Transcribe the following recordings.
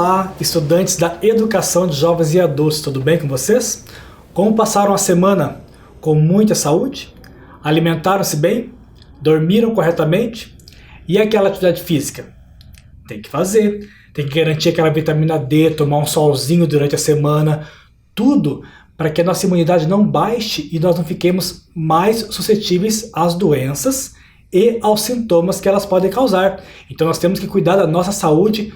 Olá, estudantes da Educação de Jovens e Adultos, tudo bem com vocês? Como passaram a semana? Com muita saúde? Alimentaram-se bem? Dormiram corretamente? E aquela atividade física? Tem que fazer, tem que garantir aquela vitamina D, tomar um solzinho durante a semana, tudo para que a nossa imunidade não baixe e nós não fiquemos mais suscetíveis às doenças e aos sintomas que elas podem causar. Então nós temos que cuidar da nossa saúde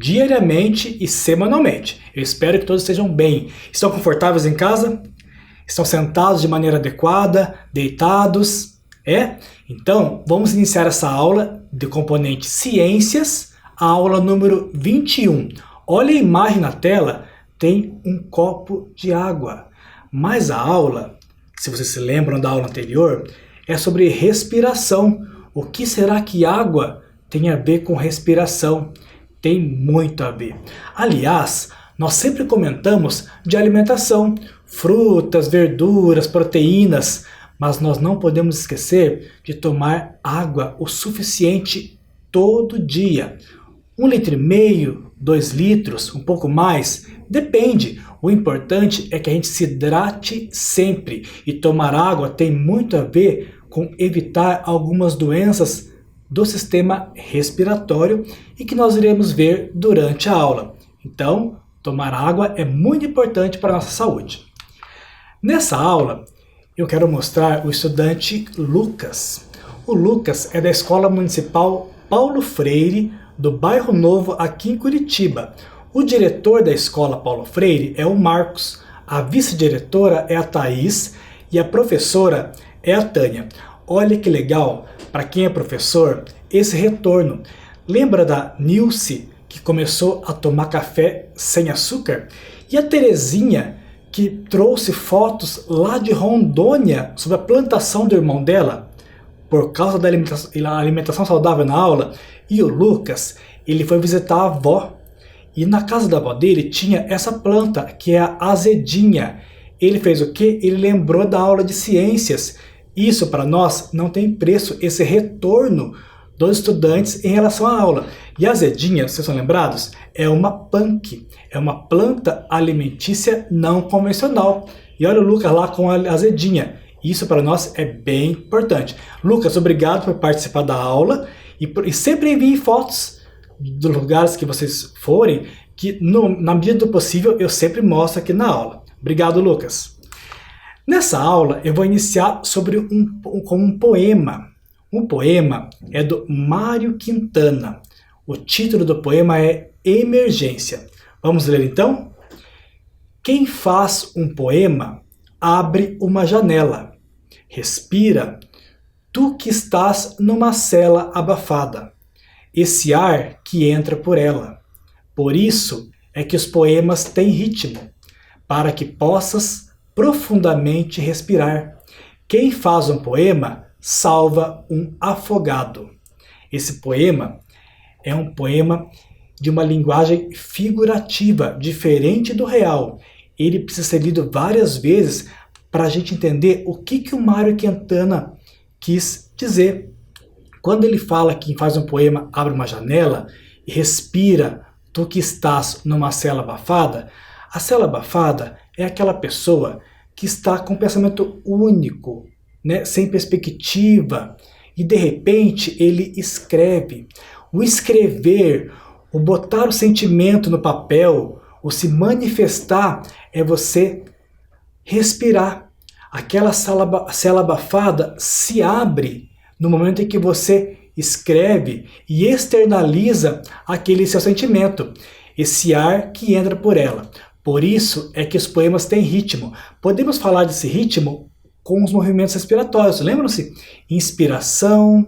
diariamente e semanalmente. Eu espero que todos estejam bem. Estão confortáveis em casa? Estão sentados de maneira adequada? Deitados? Então, vamos iniciar essa aula de componente Ciências, a aula número 21. Olha a imagem na tela, tem um copo de água. Mas a aula, se vocês se lembram da aula anterior, é sobre respiração. O que será que água tem a ver com respiração? Tem muito a ver. Aliás, nós sempre comentamos de alimentação, frutas, verduras, proteínas, mas nós não podemos esquecer de tomar água o suficiente todo dia. 1,5 litro, 2 litros, um pouco mais, depende. O importante é que a gente se hidrate sempre. E tomar água tem muito a ver com evitar algumas doenças do sistema respiratório e que nós iremos ver durante a aula. Então, tomar água é muito importante para a nossa saúde. Nessa aula, eu quero mostrar o estudante Lucas. O Lucas é da Escola Municipal Paulo Freire, do Bairro Novo, aqui em Curitiba. O diretor da Escola Paulo Freire é o Marcos, a vice-diretora é a Thaís e a professora é a Tânia. Olha que legal, para quem é professor, esse retorno. Lembra da Nilce, que começou a tomar café sem açúcar? E a Terezinha, que trouxe fotos lá de Rondônia sobre a plantação do irmão dela, por causa da alimentação saudável na aula? E o Lucas, ele foi visitar a avó, e na casa da avó dele tinha essa planta, que é a azedinha. Ele fez o quê? Ele lembrou da aula de ciências. Isso para nós não tem preço, esse retorno dos estudantes em relação à aula. E a azedinha, vocês são lembrados? É uma punk, é uma planta alimentícia não convencional. E olha o Lucas lá com a azedinha. Isso para nós é bem importante. Lucas, obrigado por participar da aula e sempre envie fotos dos lugares que vocês forem, que na medida do possível eu sempre mostro aqui na aula. Obrigado, Lucas. Nessa aula eu vou iniciar com um poema. O poema é do Mário Quintana. O título do poema é Emergência. Vamos ler então? Quem faz um poema abre uma janela. Respira, tu que estás numa cela abafada. Esse ar que entra por ela. Por isso é que os poemas têm ritmo, para que possas profundamente respirar. Quem faz um poema salva um afogado. Esse poema é um poema de uma linguagem figurativa, diferente do real. Ele precisa ser lido várias vezes para a gente entender o que o Mário Quintana quis dizer. Quando ele fala que quem faz um poema abre uma janela e respira, tu que estás numa cela abafada, a cela abafada é aquela pessoa que está com um pensamento único, sem perspectiva, e de repente ele escreve. O escrever, o botar o sentimento no papel, o se manifestar, é você respirar. Aquela cela abafada se abre no momento em que você escreve e externaliza aquele seu sentimento, esse ar que entra por ela. Por isso é que os poemas têm ritmo. Podemos falar desse ritmo com os movimentos respiratórios. Lembram-se? Inspiração,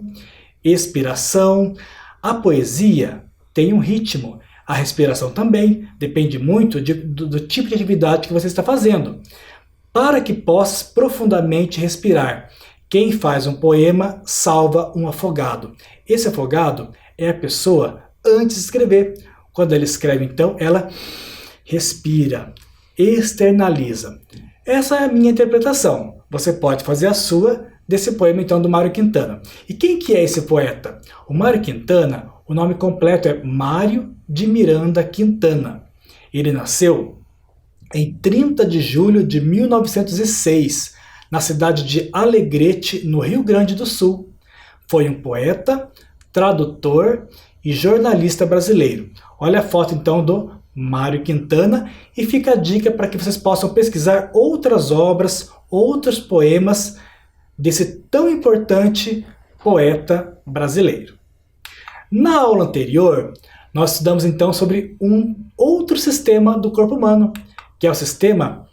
expiração. A poesia tem um ritmo. A respiração também depende muito do tipo de atividade que você está fazendo. Para que possas profundamente respirar, quem faz um poema salva um afogado. Esse afogado é a pessoa antes de escrever. Quando ela escreve, então, ela respira, externaliza. Essa é a minha interpretação. Você pode fazer a sua desse poema, então, do Mário Quintana. E quem que é esse poeta? O Mário Quintana, o nome completo é Mário de Miranda Quintana. Ele nasceu em 30 de julho de 1906, na cidade de Alegrete, no Rio Grande do Sul. Foi um poeta, tradutor e jornalista brasileiro. Olha a foto então do Mário Quintana e fica a dica para que vocês possam pesquisar outras obras, outros poemas desse tão importante poeta brasileiro. Na aula anterior, nós estudamos então sobre um outro sistema do corpo humano, que é o sistema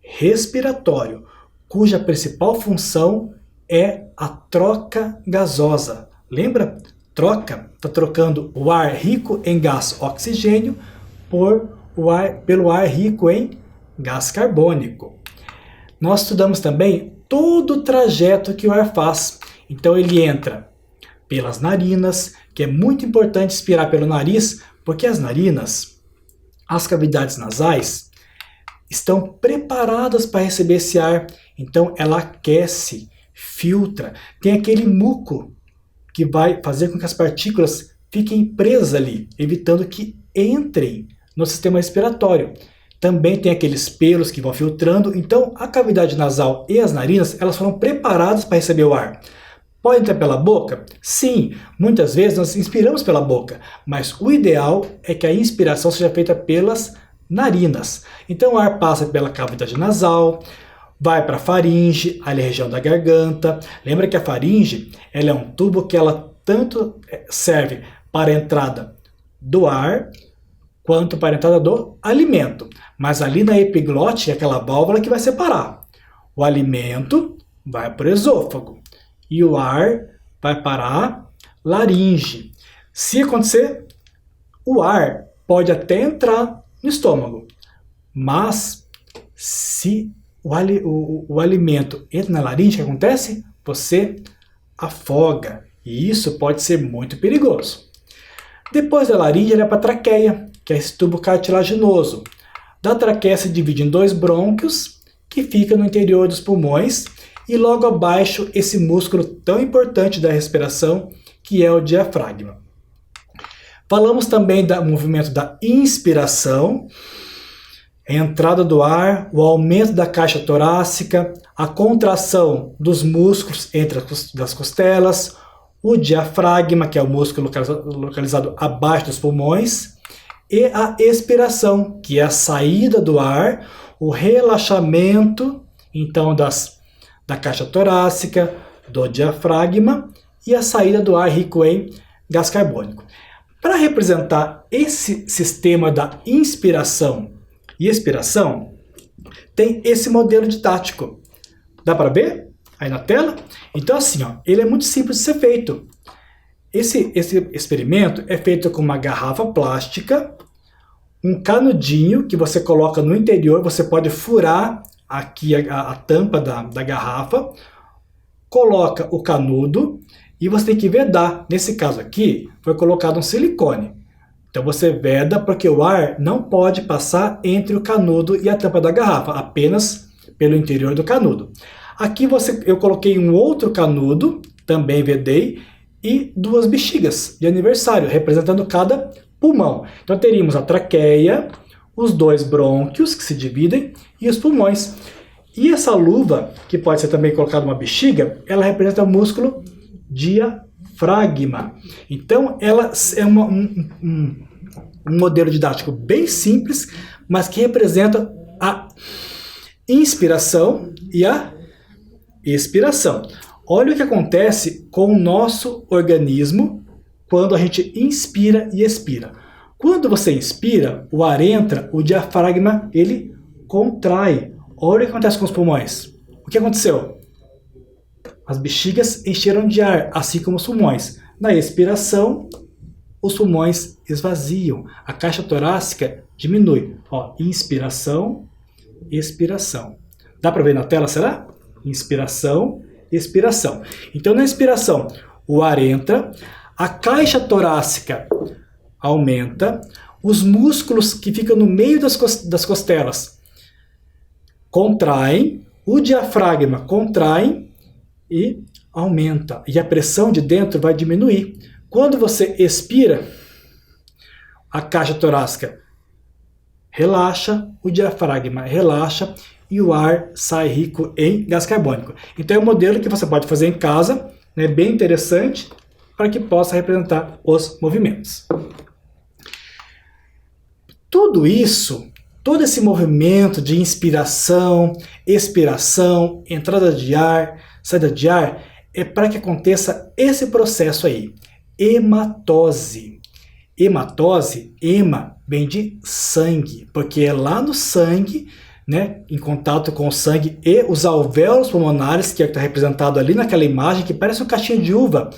respiratório, cuja principal função é a troca gasosa. Lembra? Troca, está trocando o ar rico em gás oxigênio pelo ar rico em gás carbônico. Nós estudamos também todo o trajeto que o ar faz. Então ele entra pelas narinas, que é muito importante expirar pelo nariz, porque as narinas, as cavidades nasais, estão preparadas para receber esse ar. Então ela aquece, filtra, tem aquele muco que vai fazer com que as partículas fiquem presas ali, evitando que entrem no sistema respiratório. Também tem aqueles pelos que vão filtrando. Então a cavidade nasal e as narinas, elas foram preparadas para receber o ar. Pode entrar pela boca? Sim, muitas vezes nós inspiramos pela boca, mas o ideal é que a inspiração seja feita pelas narinas. Então o ar passa pela cavidade nasal, vai para a faringe, ali a região da garganta. Lembra que a faringe ela é um tubo que ela tanto serve para a entrada do ar quanto para a entrada do alimento. Mas ali na epiglote é aquela válvula que vai separar. O alimento vai para o esôfago e o ar vai para a laringe. Se acontecer, o ar pode até entrar no estômago, mas se o alimento entra na laringe, o que acontece? Você afoga, e isso pode ser muito perigoso. Depois da laringe, ele é para a traqueia, que é esse tubo cartilaginoso. Da traqueia se divide em 2 brônquios, que fica no interior dos pulmões, e logo abaixo esse músculo tão importante da respiração, que é o diafragma. Falamos também do movimento da inspiração, a entrada do ar, o aumento da caixa torácica, a contração dos músculos entre as costelas, o diafragma, que é o músculo localizado abaixo dos pulmões, e a expiração, que é a saída do ar, o relaxamento, então, da caixa torácica, do diafragma e a saída do ar rico em gás carbônico. Para representar esse sistema da inspiração e expiração, tem esse modelo didático. Dá para ver aí na tela? Então assim, ó, ele é muito simples de ser feito. Esse experimento é feito com uma garrafa plástica, um canudinho que você coloca no interior, você pode furar aqui a tampa da garrafa, coloca o canudo e você tem que vedar. Nesse caso aqui, foi colocado um silicone. Então você veda porque o ar não pode passar entre o canudo e a tampa da garrafa, apenas pelo interior do canudo. Aqui eu coloquei um outro canudo, também vedei, e 2 bexigas de aniversário, representando cada pulmão. Então teríamos a traqueia, os 2 brônquios que se dividem e os pulmões. E essa luva, que pode ser também colocada uma bexiga, ela representa o músculo diafragma. Então ela é um modelo didático bem simples, mas que representa a inspiração e a expiração. Olha o que acontece com o nosso organismo quando a gente inspira e expira. Quando você inspira, o ar entra, o diafragma ele contrai. Olha o que acontece com os pulmões. O que aconteceu? As bexigas encheram de ar, assim como os pulmões. Na expiração, os pulmões esvaziam. A caixa torácica diminui. Ó, inspiração, expiração. Dá para ver na tela, será? Inspiração, expiração. Então, na inspiração, o ar entra, a caixa torácica aumenta, os músculos que ficam no meio das costelas contraem, o diafragma contrai e aumenta. E a pressão de dentro vai diminuir. Quando você expira, a caixa torácica relaxa, o diafragma relaxa e o ar sai rico em gás carbônico. Então é um modelo que você pode fazer em casa, né, bem interessante, para que possa representar os movimentos. Tudo isso, todo esse movimento de inspiração, expiração, entrada de ar, saída de ar, é para que aconteça esse processo aí, hematose. Hematose, hema, vem de sangue, porque é lá no sangue, né, em contato com o sangue e os alvéolos pulmonares, que está representado ali naquela imagem, que parece um caixinha de uva,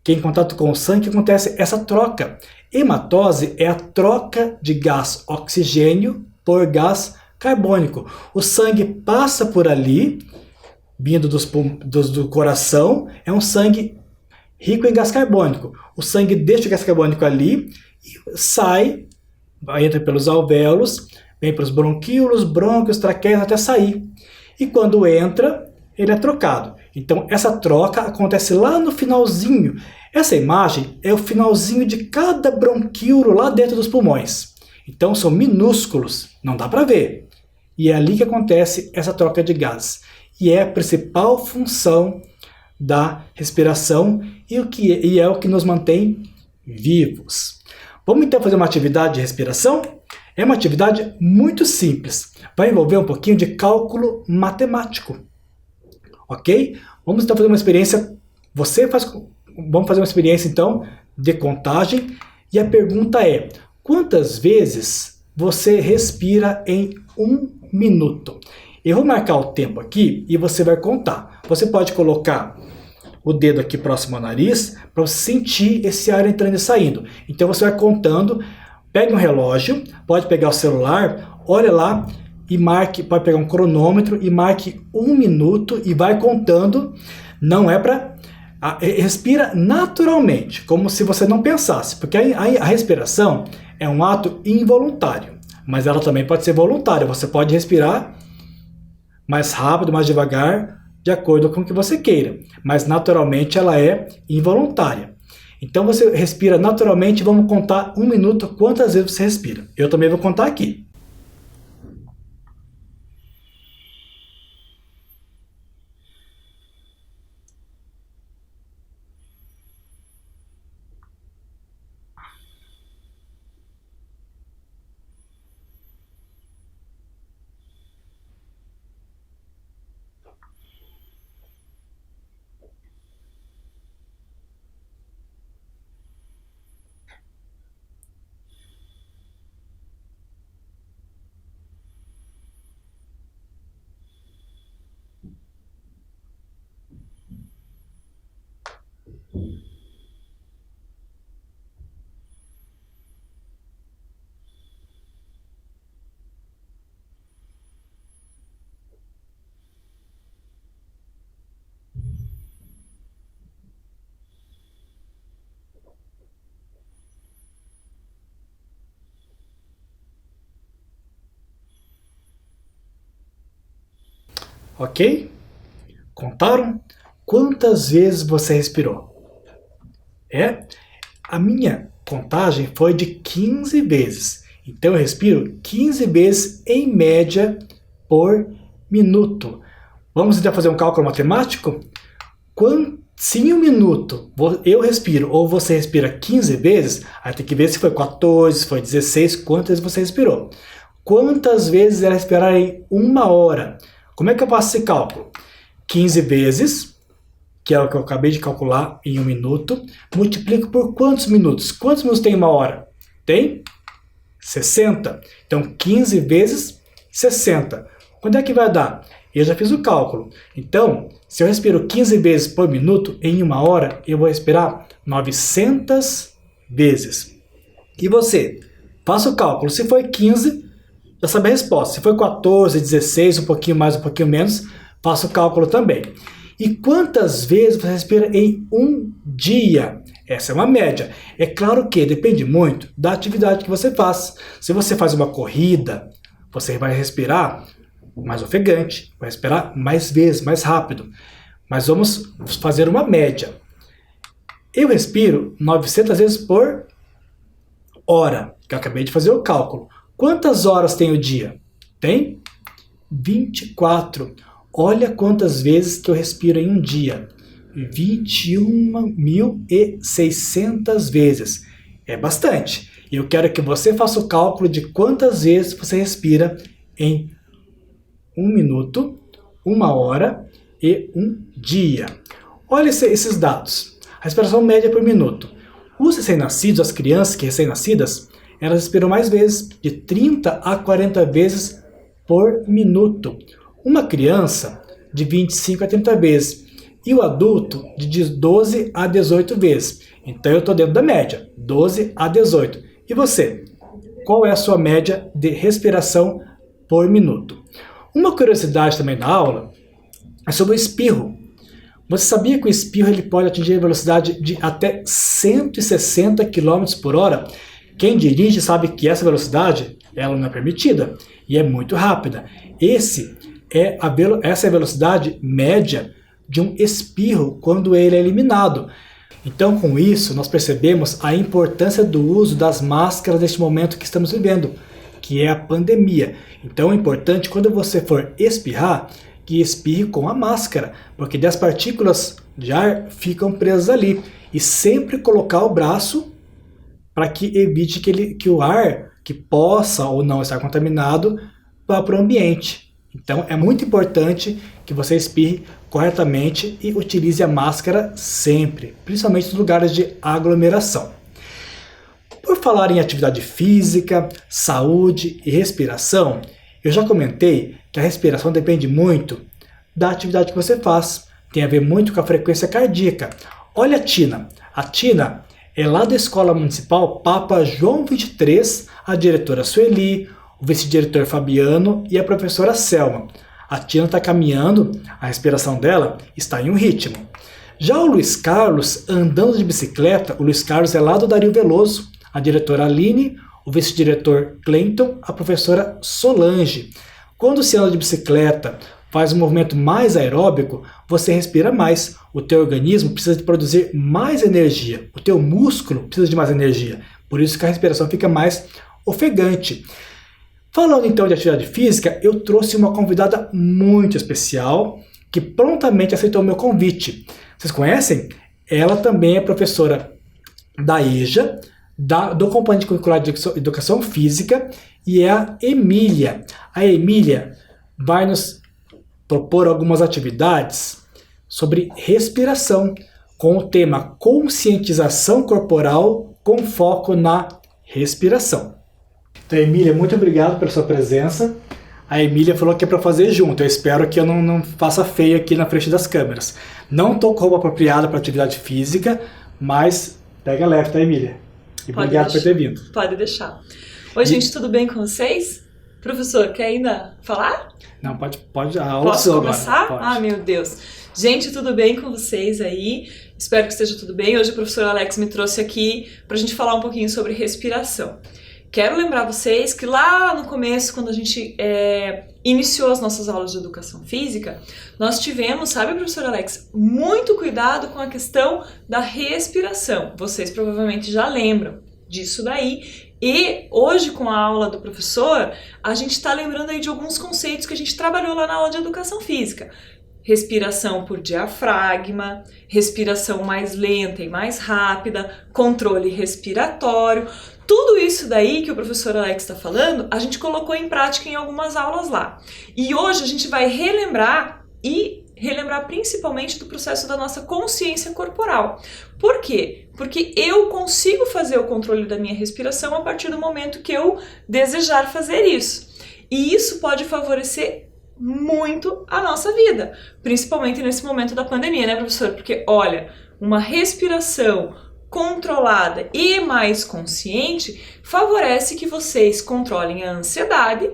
que em contato com o sangue acontece essa troca. Hematose é a troca de gás oxigênio por gás carbônico. O sangue passa por ali, vindo do coração, é um sangue rico em gás carbônico. O sangue deixa o gás carbônico ali e sai, entra pelos alvéolos, vem para os bronquíolos, brônquios, traqueias até sair. E quando entra, ele é trocado. Então essa troca acontece lá no finalzinho. Essa imagem é o finalzinho de cada bronquíolo lá dentro dos pulmões. Então são minúsculos, não dá para ver. E é ali que acontece essa troca de gás. E é a principal função da respiração e é o que nos mantém vivos. Vamos então fazer uma atividade de respiração? É uma atividade muito simples. Vai envolver um pouquinho de cálculo matemático. Ok? Vamos então fazer uma experiência. Vamos fazer uma experiência então de contagem. E a pergunta é: quantas vezes você respira em 1 minuto? Eu vou marcar o tempo aqui e você vai contar. Você pode colocar o dedo aqui próximo ao nariz para você sentir esse ar entrando e saindo. Então você vai contando, pega um relógio, pode pegar o celular, olha lá e marque, pode pegar um cronômetro e marque 1 minuto e vai contando. Não é para... Respira naturalmente, como se você não pensasse, porque a respiração é um ato involuntário, mas ela também pode ser voluntária. Você pode respirar mais rápido, mais devagar, de acordo com o que você queira, mas naturalmente ela é involuntária. Então você respira naturalmente, vamos contar 1 minuto quantas vezes você respira. Eu também vou contar aqui. Ok? Contaram? Quantas vezes você respirou? A minha contagem foi de 15 vezes. Então eu respiro 15 vezes em média por minuto. Vamos então fazer um cálculo matemático? Se em 1 minuto eu respiro ou você respira 15 vezes, aí tem que ver se foi 14, se foi 16, quantas vezes você respirou. Quantas vezes era respirar em 1 hora? Como é que eu faço esse cálculo? 15 vezes, que é o que eu acabei de calcular em 1 minuto, multiplico por quantos minutos? Quantos minutos tem 1 hora? Tem 60. Então 15 vezes 60. Quanto é que vai dar? Eu já fiz o cálculo. Então, se eu respiro 15 vezes por minuto, em 1 hora, eu vou respirar 900 vezes. E você? Faça o cálculo. Se foi 15, já sabe a resposta. Se foi 14, 16, um pouquinho mais, um pouquinho menos, faça o cálculo também. E quantas vezes você respira em um dia? Essa é uma média. É claro que depende muito da atividade que você faz. Se você faz uma corrida, você vai respirar mais ofegante, vai respirar mais vezes, mais rápido. Mas vamos fazer uma média. Eu respiro 900 vezes por hora, que eu acabei de fazer o cálculo. Quantas horas tem o dia? Tem 24. Olha quantas vezes que eu respiro em um dia. 21.600 vezes. É bastante. E eu quero que você faça o cálculo de quantas vezes você respira em 1 minuto, 1 hora e 1 dia. Olha esses dados. A respiração média por minuto. Os recém-nascidos, as crianças que recém-nascidas, elas respiram mais vezes, de 30 a 40 vezes por minuto. Uma criança, de 25 a 30 vezes. E o adulto, de 12 a 18 vezes. Então eu estou dentro da média, 12 a 18. E você? Qual é a sua média de respiração por minuto? Uma curiosidade também da aula é sobre o espirro. Você sabia que o espirro ele pode atingir a velocidade de até 160 km por hora? Quem dirige sabe que essa velocidade ela não é permitida e é muito rápida. Essa é a velocidade média de um espirro quando ele é eliminado. Então, com isso, nós percebemos a importância do uso das máscaras neste momento que estamos vivendo, que é a pandemia. Então, é importante, quando você for espirrar, que espirre com a máscara, porque as partículas de ar ficam presas ali. E sempre colocar o braço para que evite que o ar, que possa ou não estar contaminado, vá para o ambiente. Então, é muito importante que você espirre corretamente e utilize a máscara sempre, principalmente nos lugares de aglomeração. Por falar em atividade física, saúde e respiração, eu já comentei que a respiração depende muito da atividade que você faz. Tem a ver muito com a frequência cardíaca. Olha a Tina. A Tina é lá da Escola Municipal Papa João XXIII, a diretora Sueli, o vice-diretor Fabiano e a professora Selma. A Tina está caminhando, a respiração dela está em um ritmo. Já o Luiz Carlos, andando de bicicleta, o Luiz Carlos é lá do Dario Veloso, a diretora Aline, o vice-diretor Cleiton, a professora Solange. Quando se anda de bicicleta, faz um movimento mais aeróbico, você respira mais. O teu organismo precisa de produzir mais energia. O teu músculo precisa de mais energia. Por isso que a respiração fica mais ofegante. Falando então de atividade física, eu trouxe uma convidada muito especial que prontamente aceitou o meu convite. Vocês conhecem? Ela também é professora da EJA, do Componente Curricular de Educação Física, e é a Emília. A Emília vai nos propor algumas atividades sobre respiração, com o tema conscientização corporal com foco na respiração. Então, Emília, muito obrigado pela sua presença. A Emília falou que é para fazer junto. Eu espero que eu não faça feio aqui na frente das câmeras. Não estou com roupa apropriada para atividade física, mas pega leve, tá, Emília? E obrigado por ter vindo. Pode deixar. Oi, gente, tudo bem com vocês? Professor, quer ainda falar? Não, pode. Posso começar? Agora, pode. Ah, meu Deus. Gente, tudo bem com vocês aí? Espero que esteja tudo bem. Hoje o professor Alex me trouxe aqui para a gente falar um pouquinho sobre respiração. Quero lembrar vocês que lá no começo, quando a gente iniciou as nossas aulas de educação física, nós tivemos, sabe, professor Alex, muito cuidado com a questão da respiração. Vocês provavelmente já lembram disso daí. E hoje, com a aula do professor, a gente está lembrando aí de alguns conceitos que a gente trabalhou lá na aula de educação física. Respiração por diafragma, respiração mais lenta e mais rápida, controle respiratório. Tudo isso daí que o professor Alex está falando, a gente colocou em prática em algumas aulas lá. E hoje a gente vai relembrar principalmente do processo da nossa consciência corporal. Por quê? Porque eu consigo fazer o controle da minha respiração a partir do momento que eu desejar fazer isso. E isso pode favorecer muito a nossa vida, principalmente nesse momento da pandemia, né, professor? Porque, olha, uma respiração controlada e mais consciente favorece que vocês controlem a ansiedade,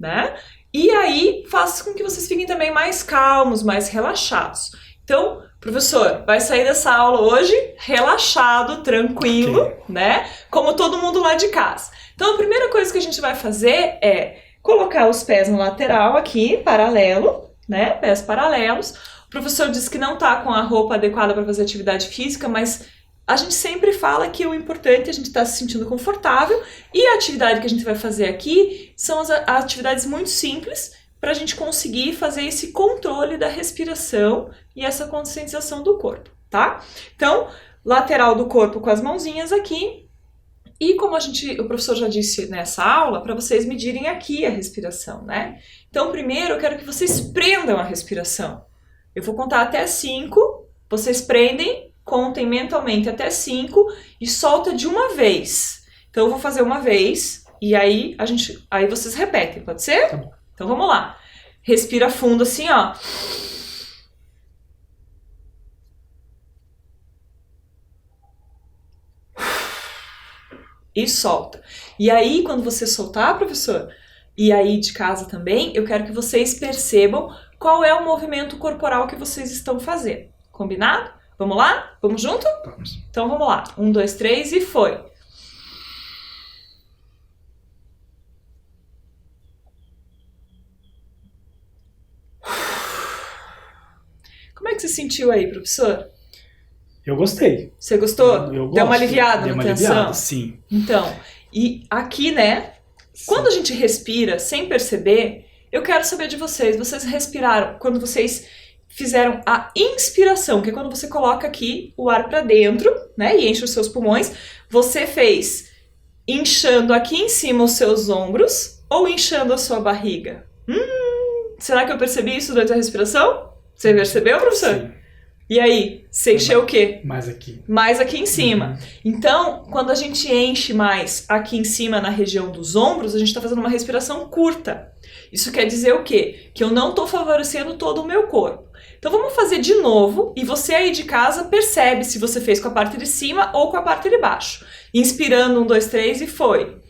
né? E aí faz com que vocês fiquem também mais calmos, mais relaxados. Então, professor, vai sair dessa aula hoje relaxado, tranquilo, okay, né? Como todo mundo lá de casa. Então, a primeira coisa que a gente vai fazer é colocar os pés no lateral aqui, paralelo, né? Pés paralelos. O professor disse que não tá com a roupa adequada para fazer atividade física, mas a gente sempre fala que o importante é a gente estar se sentindo confortável, e a atividade que a gente vai fazer aqui são as atividades muito simples para a gente conseguir fazer esse controle da respiração e essa conscientização do corpo, tá? Então, lateral do corpo com as mãozinhas aqui, e como o professor já disse nessa aula, para vocês medirem aqui a respiração, né? Então, primeiro eu quero que vocês prendam a respiração. Eu vou contar até 5, vocês prendem, contem mentalmente até 5 e solta de uma vez. Então eu vou fazer uma vez e aí vocês repetem, pode ser? Tá bom. Então vamos lá. Respira fundo assim, ó. E solta. E aí quando você soltar, professor, e aí de casa também, eu quero que vocês percebam qual é o movimento corporal que vocês estão fazendo. Combinado? Vamos lá? Vamos junto? Vamos. Então vamos lá. 1, 2, 3 e foi. Como é que você sentiu aí, professor? Eu gostei. Você gostou? Eu gosto. Deu uma aliviada Deu na uma tensão? aliviada, sim. Então, e aqui, né? Sim. Quando a gente respira sem perceber, eu quero saber de vocês. Vocês respiraram quando vocês fizeram a inspiração, que é quando você coloca aqui o ar para dentro, né? E enche os seus pulmões. Você fez inchando aqui em cima os seus ombros ou inchando a sua barriga? Será que eu percebi isso durante a respiração? Você percebeu, professor? Sim. E aí, você encheu o quê? Mais aqui. Mais aqui em cima. Então, quando a gente enche mais aqui em cima na região dos ombros, a gente está fazendo uma respiração curta. Isso quer dizer o quê? Que eu não estou favorecendo todo o meu corpo. Então vamos fazer de novo e você aí de casa percebe se você fez com a parte de cima ou com a parte de baixo. Inspirando, 1, 2, 3 e foi.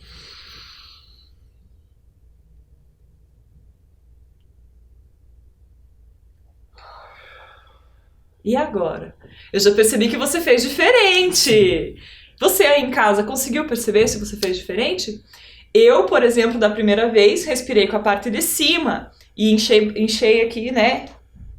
E agora? Eu já percebi que você fez diferente. Você aí em casa conseguiu perceber se você fez diferente? Eu, por exemplo, da primeira vez, respirei com a parte de cima e enchei aqui, né?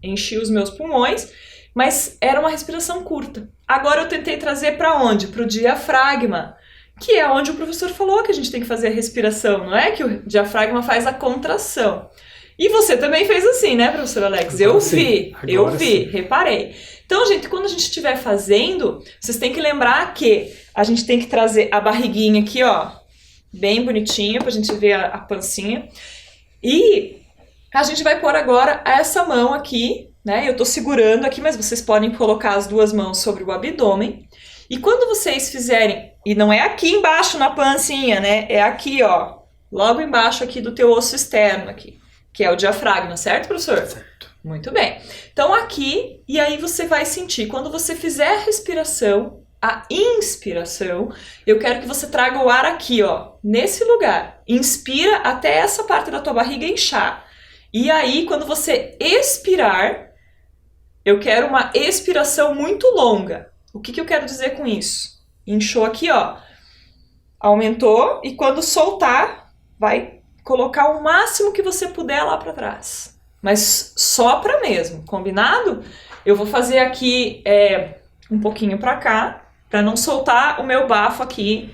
Enchi os meus pulmões, mas era uma respiração curta. Agora eu tentei trazer para onde? Para o diafragma, que é onde o professor falou que a gente tem que fazer a respiração, não é? Que o diafragma faz a contração. E você também fez assim, né, professor Alex? Agora Eu sim. vi, Agora eu vi, sim. reparei. Então, gente, quando a gente estiver fazendo, vocês têm que lembrar que a gente tem que trazer a barriguinha aqui, ó, bem bonitinha, pra gente ver a pancinha. E a gente vai pôr agora essa mão aqui, né? Eu tô segurando aqui, mas vocês podem colocar as duas mãos sobre o abdômen. E quando vocês fizerem, e não é aqui embaixo na pancinha, né? É aqui, ó, logo embaixo aqui do teu osso externo aqui, que é o diafragma, certo, professor? Certo. Muito bem. Então aqui, e aí você vai sentir, quando você fizer a respiração, a inspiração, eu quero que você traga o ar aqui, ó, nesse lugar. Inspira até essa parte da tua barriga inchar. E aí, quando você expirar, eu quero uma expiração muito longa. O que eu quero dizer com isso? Inchou aqui, ó, aumentou, e quando soltar, vai colocar o máximo que você puder lá para trás. Mas sopra mesmo, combinado? Eu vou fazer aqui um pouquinho para cá, para não soltar o meu bafo aqui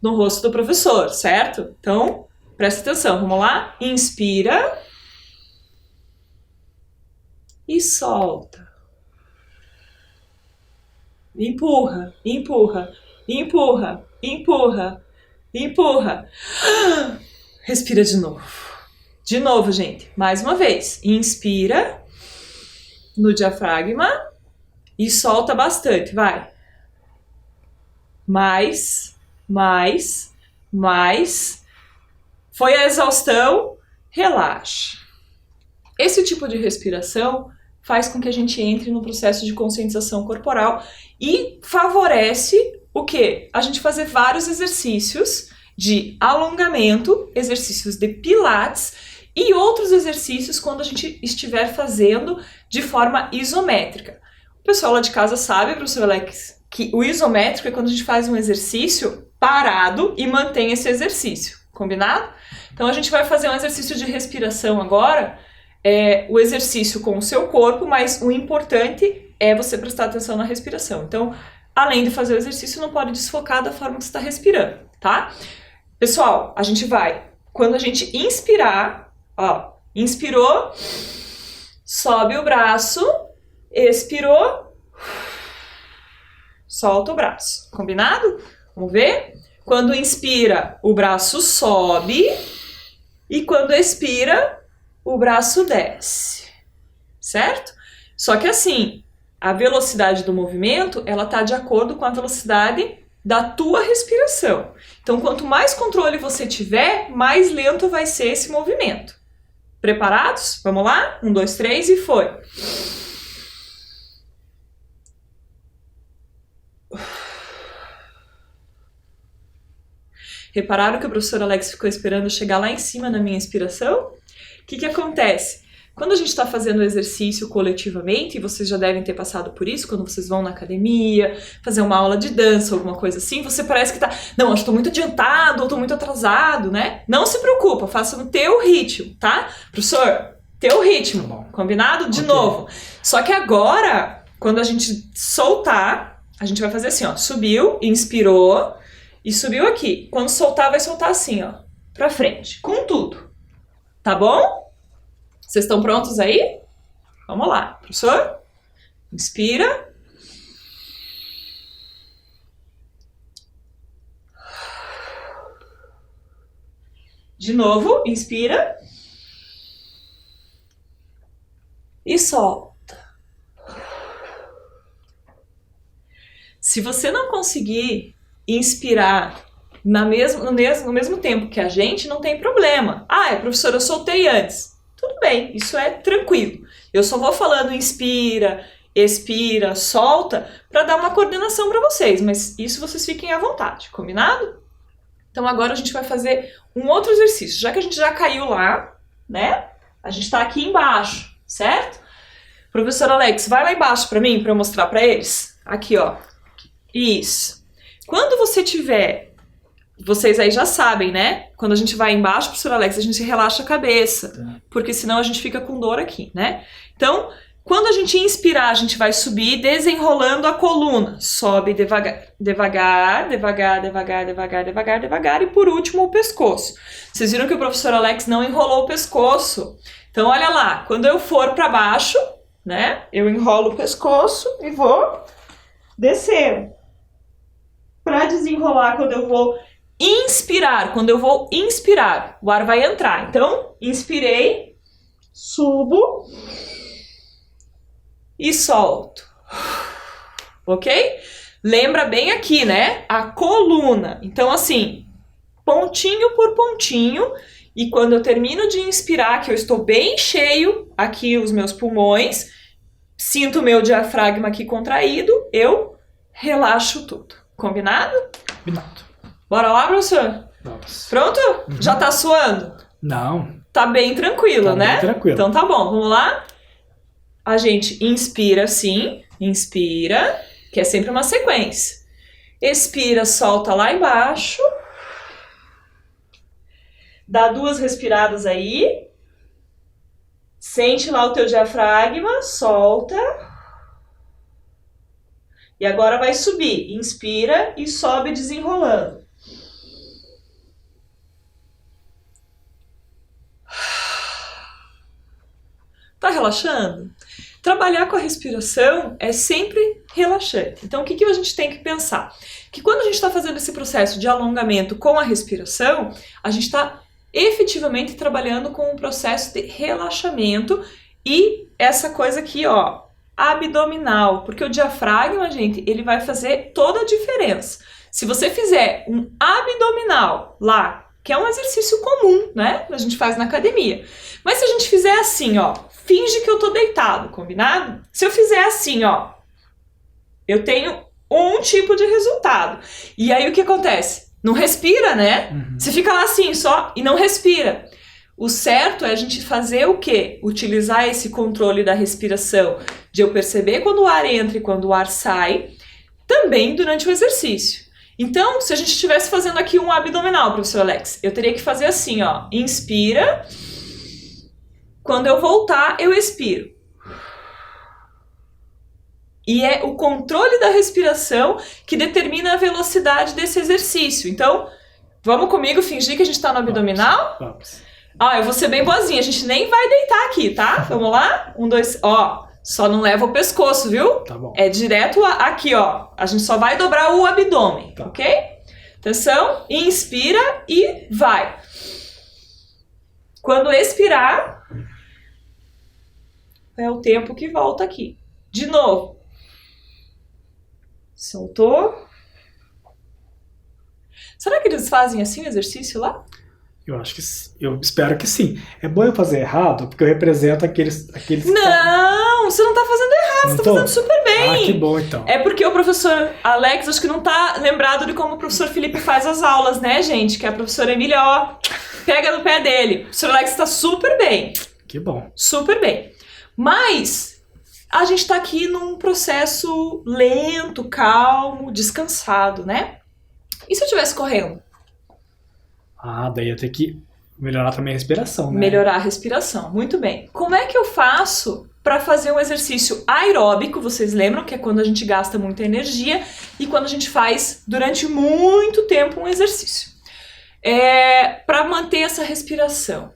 no rosto do professor, certo? Então, presta atenção, vamos lá? Inspira. E solta. Empurra, empurra, empurra, empurra, empurra. Respira de novo. De novo, gente. Mais uma vez. Inspira no diafragma e solta bastante. Vai. Mais, mais, mais. Foi a exaustão. Relaxa. Esse tipo de respiração faz com que a gente entre no processo de conscientização corporal e favorece o quê? A gente fazer vários exercícios de alongamento, exercícios de pilates e outros exercícios quando a gente estiver fazendo de forma isométrica. O pessoal lá de casa sabe, professor Alex, que o isométrico é quando a gente faz um exercício parado e mantém esse exercício, combinado? Então a gente vai fazer um exercício de respiração agora, o exercício com o seu corpo, mas o importante é você prestar atenção na respiração. Então, além de fazer o exercício, não pode desfocar da forma que você está respirando, tá? Pessoal, a gente vai, quando a gente inspirar, ó, inspirou, sobe o braço, expirou, solta o braço, combinado? Vamos ver? Quando inspira, o braço sobe e quando expira, o braço desce, certo? Só que assim, a velocidade do movimento, ela tá de acordo com a velocidade da tua respiração. Então, quanto mais controle você tiver, mais lento vai ser esse movimento. Preparados? Vamos lá? 1, 2, 3 e foi! Repararam que o professor Alex ficou esperando chegar lá em cima na minha inspiração? O que acontece? Quando a gente está fazendo o exercício coletivamente, e vocês já devem ter passado por isso, quando vocês vão na academia, fazer uma aula de dança, alguma coisa assim, você parece que tá, não, acho que estou muito adiantado, ou estou muito atrasado, né? Não se preocupa, faça no teu ritmo, tá? Professor, teu ritmo, Tá bom. combinado? De novo. Só que agora, quando a gente soltar, a gente vai fazer assim, ó, subiu, inspirou, e subiu aqui. Quando soltar, vai soltar assim, ó, pra frente, com tudo. Tá bom? Vocês estão prontos aí? Vamos lá, professor. Inspira. De novo, inspira. E solta. Se você não conseguir inspirar no mesmo tempo que a gente, não tem problema. Ah, professora, eu soltei antes. Tudo bem, isso é tranquilo. Eu só vou falando inspira, expira, solta, para dar uma coordenação para vocês, mas isso vocês fiquem à vontade, combinado? Então agora a gente vai fazer um outro exercício. Já que a gente já caiu lá, né? A gente tá aqui embaixo, certo? Professor Alex, vai lá embaixo para mim, para eu mostrar para eles. Aqui, ó. Isso. Quando você tiver, vocês aí já sabem, né? Quando a gente vai embaixo, professor Alex, a gente relaxa a cabeça, porque senão a gente fica com dor aqui, né? Então, quando a gente inspirar, a gente vai subir desenrolando a coluna. Sobe devagar, devagar, devagar, devagar, devagar, devagar, devagar e por último o pescoço. Vocês viram que o professor Alex não enrolou o pescoço? Então, olha lá, quando eu for para baixo, né? Eu enrolo o pescoço e vou descer. Para desenrolar, quando eu vou inspirar, o ar vai entrar. Então, inspirei, subo e solto. Ok? Lembra bem aqui, né? A coluna. Então, assim, pontinho por pontinho. E quando eu termino de inspirar, que eu estou bem cheio, aqui os meus pulmões, sinto o meu diafragma aqui contraído, eu relaxo tudo. Combinado? Combinado. Bora lá, professor? Vamos. Pronto? Uhum. Já tá suando? Não. Tá bem tranquilo, Tá né? bem tranquilo. Então tá bom, vamos lá? A gente inspira assim, inspira, que é sempre uma sequência. Expira, solta lá embaixo. Dá 2 respiradas aí. Sente lá o teu diafragma, solta. E agora vai subir. Inspira e sobe desenrolando. Tá relaxando? Trabalhar com a respiração é sempre relaxante. Então, o que a gente tem que pensar? Que quando a gente está fazendo esse processo de alongamento com a respiração, a gente está efetivamente trabalhando com um processo de relaxamento e essa coisa aqui, ó, abdominal, porque o diafragma, gente, ele vai fazer toda a diferença. Se você fizer um abdominal lá, que é um exercício comum, né? A gente faz na academia. Mas se a gente fizer assim, ó, finge que eu tô deitado, combinado? Se eu fizer assim, ó, eu tenho um tipo de resultado. E aí o que acontece? Não respira, né? Uhum. Você fica lá assim só e não respira. O certo é a gente fazer o quê? Utilizar esse controle da respiração, de eu perceber quando o ar entra e quando o ar sai, também durante o exercício. Então, se a gente estivesse fazendo aqui um abdominal, professor Alex, eu teria que fazer assim, ó, inspira, quando eu voltar, eu expiro. E é o controle da respiração que determina a velocidade desse exercício. Então, vamos comigo fingir que a gente está no abdominal? Vamos. Eu vou ser bem boazinha, a gente nem vai deitar aqui, tá? Vamos lá? 1, 2, só não leva o pescoço, viu? Tá bom. É direto aqui, ó. A gente só vai dobrar o abdômen, tá. Ok? Atenção, inspira e vai. Quando expirar, é o tempo que volta aqui. De novo. Soltou. Será que eles fazem assim o exercício lá? Eu acho que eu espero que sim. É bom eu fazer errado, porque eu represento aqueles Não, você não tá fazendo errado, você tá fazendo super bem. Que bom então. É porque o professor Alex, acho que não tá lembrado de como o professor Felipe faz as aulas, né, gente? Que a professora Emília, pega no pé dele. O professor Alex tá super bem. Que bom. Super bem. Mas a gente tá aqui num processo lento, calmo, descansado, né? E se eu estivesse correndo? Daí eu tenho que melhorar também a respiração, né? Melhorar a respiração, muito bem. Como é que eu faço para fazer um exercício aeróbico? Vocês lembram que é quando a gente gasta muita energia e quando a gente faz durante muito tempo um exercício. Para manter essa respiração.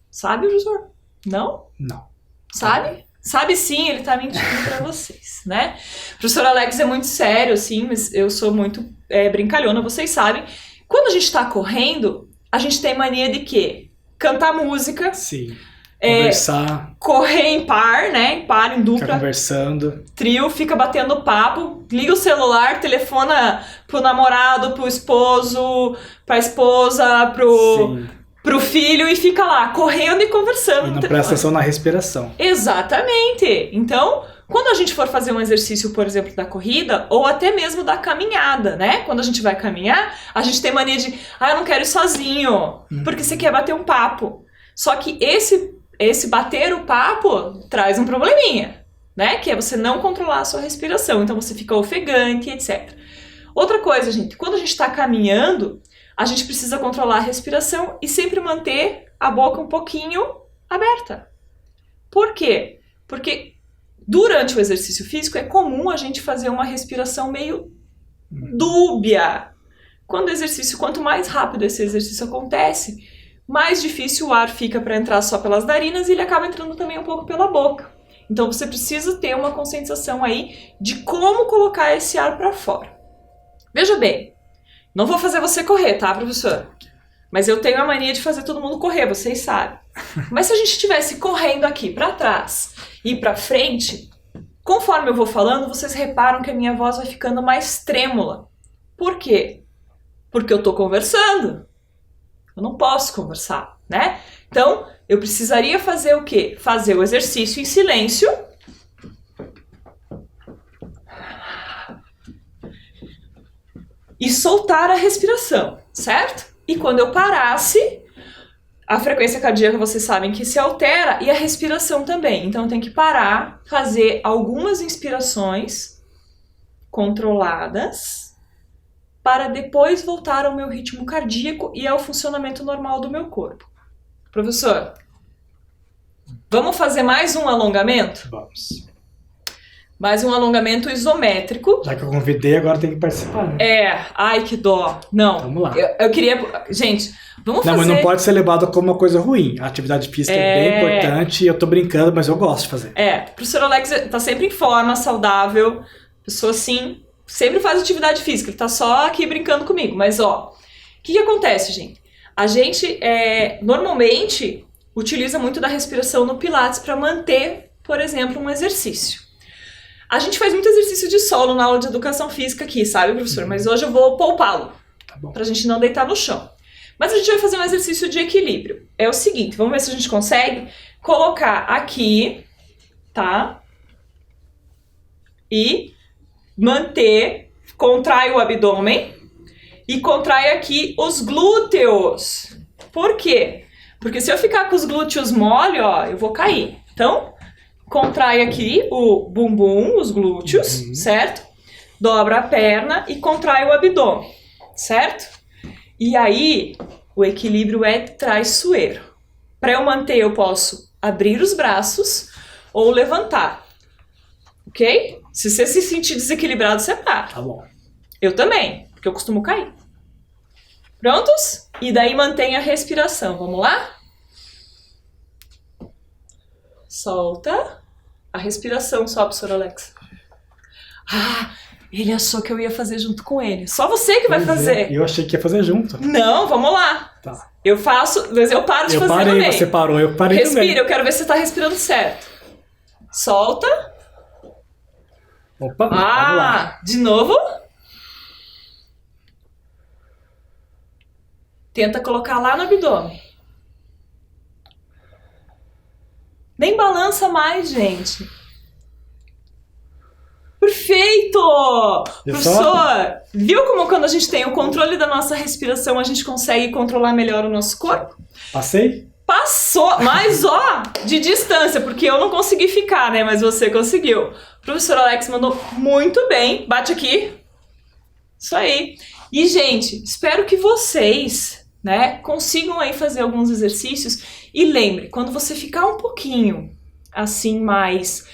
Sabe, professor? Não? Não. Sabe? Sabe sim, ele tá mentindo pra vocês, né? O professor Alex é muito sério, assim, mas eu sou muito brincalhona, vocês sabem. Quando a gente tá correndo, a gente tem mania de quê? Cantar música. Sim. Conversar. Correr em par, né? Em par, em dupla. Fica conversando. Trio, fica batendo papo. Liga o celular, telefona pro namorado, pro esposo, pra esposa, pro filho e fica lá, correndo e conversando. E não presta atenção na respiração. Exatamente. Então, quando a gente for fazer um exercício, por exemplo, da corrida, ou até mesmo da caminhada, né? Quando a gente vai caminhar, a gente tem mania de, eu não quero ir sozinho, porque você quer bater um papo. Só que esse bater o papo traz um probleminha, né? Que é você não controlar a sua respiração, então você fica ofegante, etc. Outra coisa, gente, quando a gente está caminhando, a gente precisa controlar a respiração e sempre manter a boca um pouquinho aberta. Por quê? Porque durante o exercício físico é comum a gente fazer uma respiração meio dúbia. Quanto mais rápido esse exercício acontece, mais difícil o ar fica para entrar só pelas narinas e ele acaba entrando também um pouco pela boca. Então você precisa ter uma conscientização aí de como colocar esse ar para fora. Veja bem, não vou fazer você correr, tá, professor? Mas eu tenho a mania de fazer todo mundo correr, vocês sabem. Mas se a gente estivesse correndo aqui para trás e para frente, conforme eu vou falando, vocês reparam que a minha voz vai ficando mais trêmula. Por quê? Porque eu tô conversando. Eu não posso conversar, né? Então, eu precisaria fazer o quê? Fazer o exercício em silêncio. E soltar a respiração, certo? E quando eu parasse, a frequência cardíaca, vocês sabem que se altera e a respiração também. Então eu tenho que parar, fazer algumas inspirações controladas para depois voltar ao meu ritmo cardíaco e ao funcionamento normal do meu corpo. Professor, vamos fazer mais um alongamento? Vamos. Mais um alongamento isométrico. Já que eu convidei, agora tem que participar, né? Ai que dó. Não. Vamos lá. Eu queria... Gente, vamos fazer... Não, mas não pode ser levado como uma coisa ruim. A atividade física é bem importante e eu tô brincando, mas eu gosto de fazer. O professor Alex tá sempre em forma, saudável. Pessoa assim, sempre faz atividade física. Ele tá só aqui brincando comigo. Mas, o que acontece, gente? A gente, normalmente, utiliza muito da respiração no Pilates para manter, por exemplo, um exercício. A gente faz muito exercício de solo na aula de educação física aqui, sabe, professor? Mas hoje eu vou poupá-lo, pra gente não deitar no chão. Mas a gente vai fazer um exercício de equilíbrio. É o seguinte, vamos ver se a gente consegue colocar aqui, tá? E manter, contrai o abdômen e contrai aqui os glúteos. Por quê? Porque se eu ficar com os glúteos mole, eu vou cair. Então... contrai aqui o bumbum, os glúteos, certo? Dobra a perna e contrai o abdômen, certo? E aí, o equilíbrio é traiçoeiro. Para eu manter, eu posso abrir os braços ou levantar. ok? Se você se sentir desequilibrado, você para. Tá bom. Eu também, porque eu costumo cair. Prontos? E daí mantenha a respiração. Vamos lá? Solta. A respiração só, professor Alex. Ah, ele achou que eu ia fazer junto com ele. Só você que vai fazer. Eu achei que ia fazer junto. Não, vamos lá. Tá. Eu faço, mas eu paro de Eu fazer parei, no meio. você parou, eu parei Respira, também. eu quero ver se você tá respirando certo. Solta. Opa, vamos lá. De novo. Tenta colocar lá no abdômen. Nem balança mais, gente. Perfeito! Professor, viu como quando a gente tem o controle da nossa respiração, a gente consegue controlar melhor o nosso corpo? Passei? Passou! Mas, ó, de distância, porque eu não consegui ficar, né? Mas você conseguiu. O professor Alex mandou muito bem. Bate aqui. Isso aí. E, gente, espero que vocês, né, consigam aí fazer alguns exercícios. E lembre, quando você ficar um pouquinho, assim, mais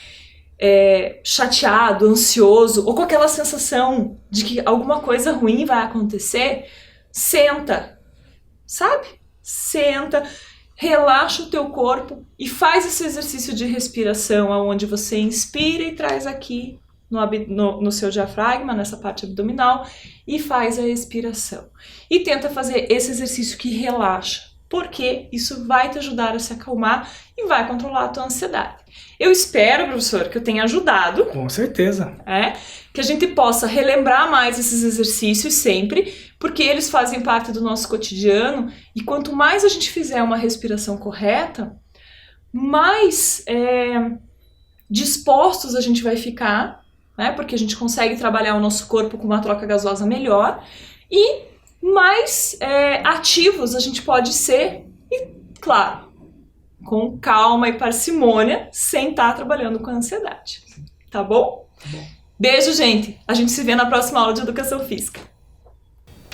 chateado, ansioso, ou com aquela sensação de que alguma coisa ruim vai acontecer, senta, sabe? Senta, relaxa o teu corpo e faz esse exercício de respiração, onde você inspira e traz aqui no seu diafragma, nessa parte abdominal, e faz a expiração. E tenta fazer esse exercício que relaxa, porque isso vai te ajudar a se acalmar e vai controlar a tua ansiedade. Eu espero, professor, que eu tenha ajudado. Com certeza. Que a gente possa relembrar mais esses exercícios sempre, porque eles fazem parte do nosso cotidiano, e quanto mais a gente fizer uma respiração correta, mais dispostos a gente vai ficar, né? Porque a gente consegue trabalhar o nosso corpo com uma troca gasosa melhor, e mais ativos a gente pode ser, e claro, com calma e parcimônia, sem estar trabalhando com a ansiedade. Tá bom? Tá bom. Beijo, gente! A gente se vê na próxima aula de Educação Física.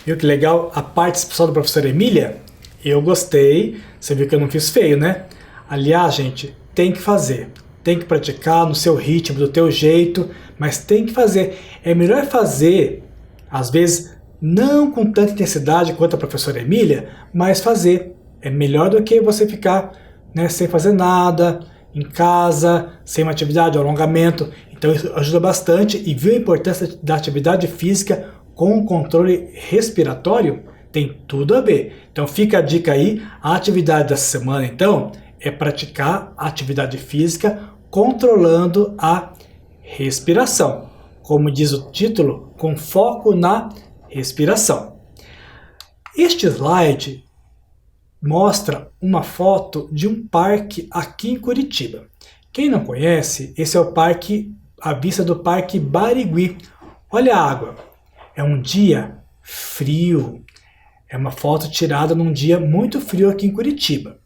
Viu que legal a participação da professora Emília? Eu gostei. Você viu que eu não fiz feio, né? Aliás, gente, tem que fazer. Tem que praticar no seu ritmo, do teu jeito, mas tem que fazer. É melhor fazer, às vezes, não com tanta intensidade quanto a professora Emília, mas fazer. É melhor do que você ficar, né, sem fazer nada, em casa, sem uma atividade, alongamento. Então isso ajuda bastante. E viu a importância da atividade física com o controle respiratório? Tem tudo a ver. Então fica a dica aí. A atividade dessa semana, então, é praticar a atividade física controlando a respiração. Como diz o título, com foco na respiração. Este slide mostra uma foto de um parque aqui em Curitiba. Quem não conhece, esse é o parque, a vista do Parque Barigui. Olha a água. É um dia frio. É uma foto tirada num dia muito frio aqui em Curitiba.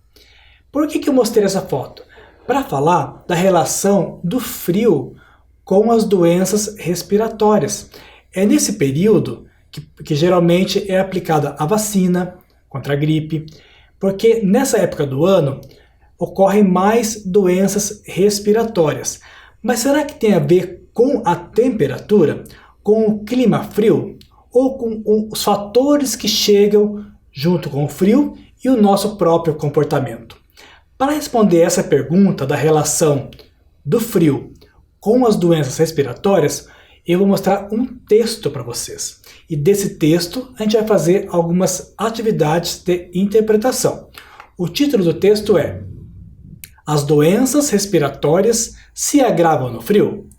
Por que eu mostrei essa foto? Para falar da relação do frio com as doenças respiratórias. É nesse período que geralmente é aplicada a vacina contra a gripe, porque nessa época do ano ocorrem mais doenças respiratórias. Mas será que tem a ver com a temperatura, com o clima frio, ou com os fatores que chegam junto com o frio e o nosso próprio comportamento? Para responder essa pergunta da relação do frio com as doenças respiratórias, eu vou mostrar um texto para vocês. E desse texto a gente vai fazer algumas atividades de interpretação. O título do texto é: As doenças respiratórias se agravam no frio?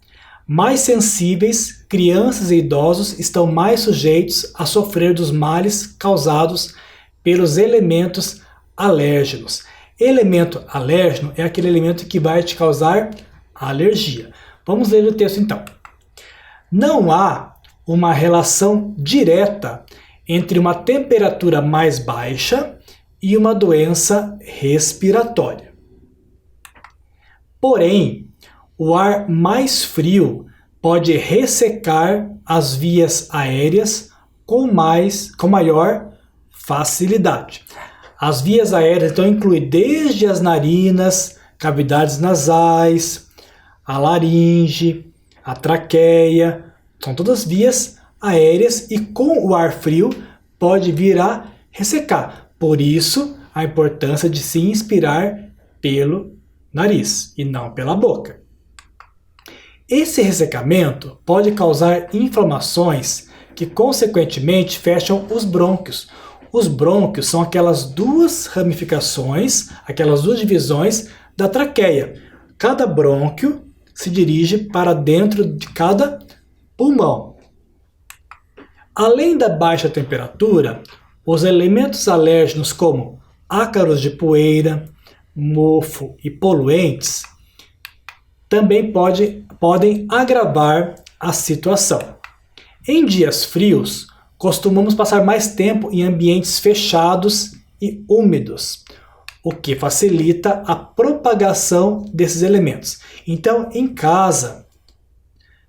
Mais sensíveis, crianças e idosos estão mais sujeitos a sofrer dos males causados pelos elementos alérgenos. Elemento alérgeno é aquele elemento que vai te causar alergia. Vamos ler o texto então. Não há uma relação direta entre uma temperatura mais baixa e uma doença respiratória. Porém, o ar mais frio pode ressecar as vias aéreas com maior facilidade. As vias aéreas então incluem desde as narinas, cavidades nasais, a laringe, a traqueia, são todas vias aéreas e com o ar frio pode vir a ressecar. Por isso, a importância de se inspirar pelo nariz e não pela boca. Esse ressecamento pode causar inflamações que, consequentemente, fecham os brônquios. Os brônquios são aquelas duas ramificações, aquelas duas divisões da traqueia. Cada brônquio se dirige para dentro de cada pulmão. Além da baixa temperatura, os elementos alérgenos como ácaros de poeira, mofo e poluentes também podem agravar a situação. Em dias frios, costumamos passar mais tempo em ambientes fechados e úmidos, o que facilita a propagação desses elementos. Então, em casa,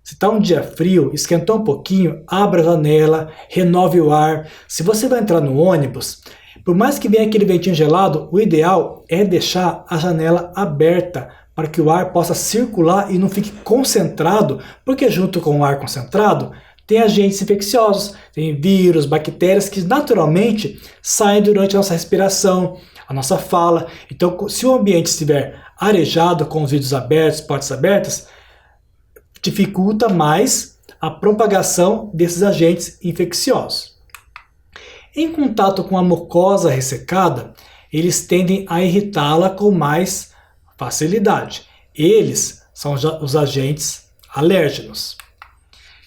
se está um dia frio, esquentou um pouquinho, abra a janela, renove o ar. Se você vai entrar no ônibus, por mais que venha aquele ventinho gelado, o ideal é deixar a janela aberta para que o ar possa circular e não fique concentrado, porque junto com o ar concentrado tem agentes infecciosos, tem vírus, bactérias que naturalmente saem durante a nossa respiração, a nossa fala. Então, se o ambiente estiver arejado, com os vidros abertos, portas abertas, dificulta mais a propagação desses agentes infecciosos. Em contato com a mucosa ressecada, eles tendem a irritá-la com mais facilidade. Eles são os agentes alérgenos.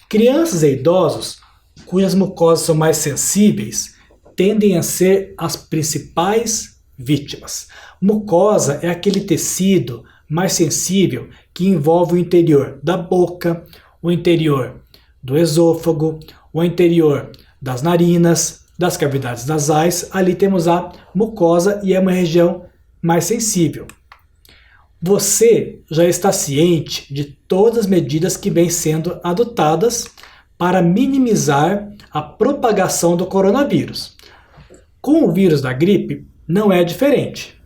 Crianças e idosos, cujas mucosas são mais sensíveis, tendem a ser as principais vítimas. Mucosa é aquele tecido mais sensível que envolve o interior da boca, o interior do esôfago, o interior das narinas, das cavidades nasais. Ali temos a mucosa e é uma região mais sensível. Você já está ciente de todas as medidas que vêm sendo adotadas para minimizar a propagação do coronavírus. Com o vírus da gripe, não é diferente.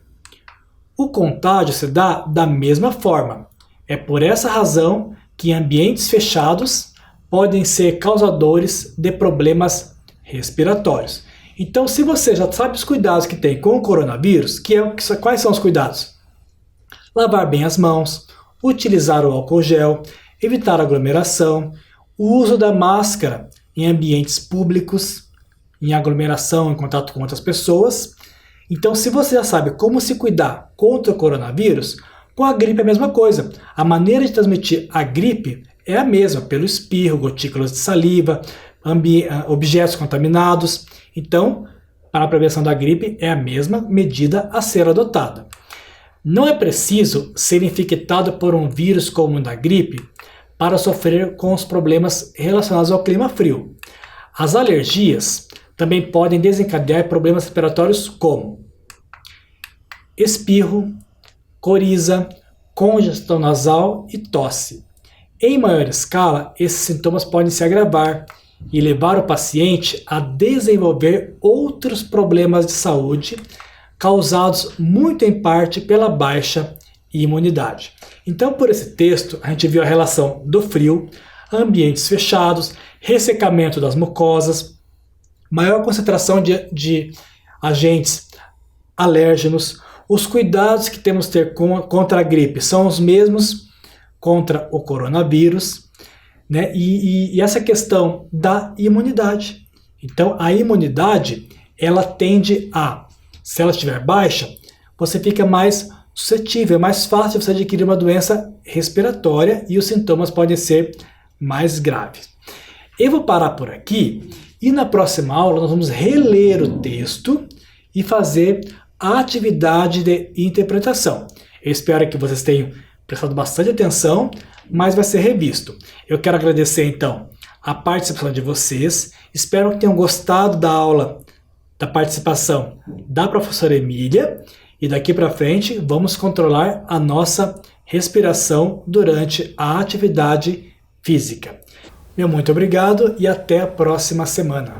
O contágio se dá da mesma forma. É por essa razão que ambientes fechados podem ser causadores de problemas respiratórios. Então, se você já sabe os cuidados que tem com o coronavírus, quais são os cuidados? Lavar bem as mãos, utilizar o álcool gel, evitar aglomeração, o uso da máscara em ambientes públicos, em aglomeração, em contato com outras pessoas. Então, se você já sabe como se cuidar contra o coronavírus, com a gripe é a mesma coisa. A maneira de transmitir a gripe é a mesma, pelo espirro, gotículas de saliva, objetos contaminados. Então, para a prevenção da gripe é a mesma medida a ser adotada. Não é preciso ser infectado por um vírus como o da gripe para sofrer com os problemas relacionados ao clima frio. As alergias também podem desencadear problemas respiratórios como espirro, coriza, congestão nasal e tosse. Em maior escala, esses sintomas podem se agravar e levar o paciente a desenvolver outros problemas de saúde causados muito em parte pela baixa imunidade. Então, por esse texto, a gente viu a relação do frio, ambientes fechados, ressecamento das mucosas, maior concentração de agentes alérgenos. Os cuidados que temos que ter contra a gripe são os mesmos contra o coronavírus, né? E essa questão da imunidade. Então, a imunidade, ela tende a, se ela estiver baixa, você fica mais suscetível, é mais fácil você adquirir uma doença respiratória e os sintomas podem ser mais graves. Eu vou parar por aqui e na próxima aula nós vamos reler o texto e fazer a atividade de interpretação. Eu espero que vocês tenham prestado bastante atenção, mas vai ser revisto. Eu quero agradecer então a participação de vocês, espero que tenham gostado da aula, da participação da professora Emília, e daqui para frente vamos controlar a nossa respiração durante a atividade física. Meu muito obrigado e até a próxima semana.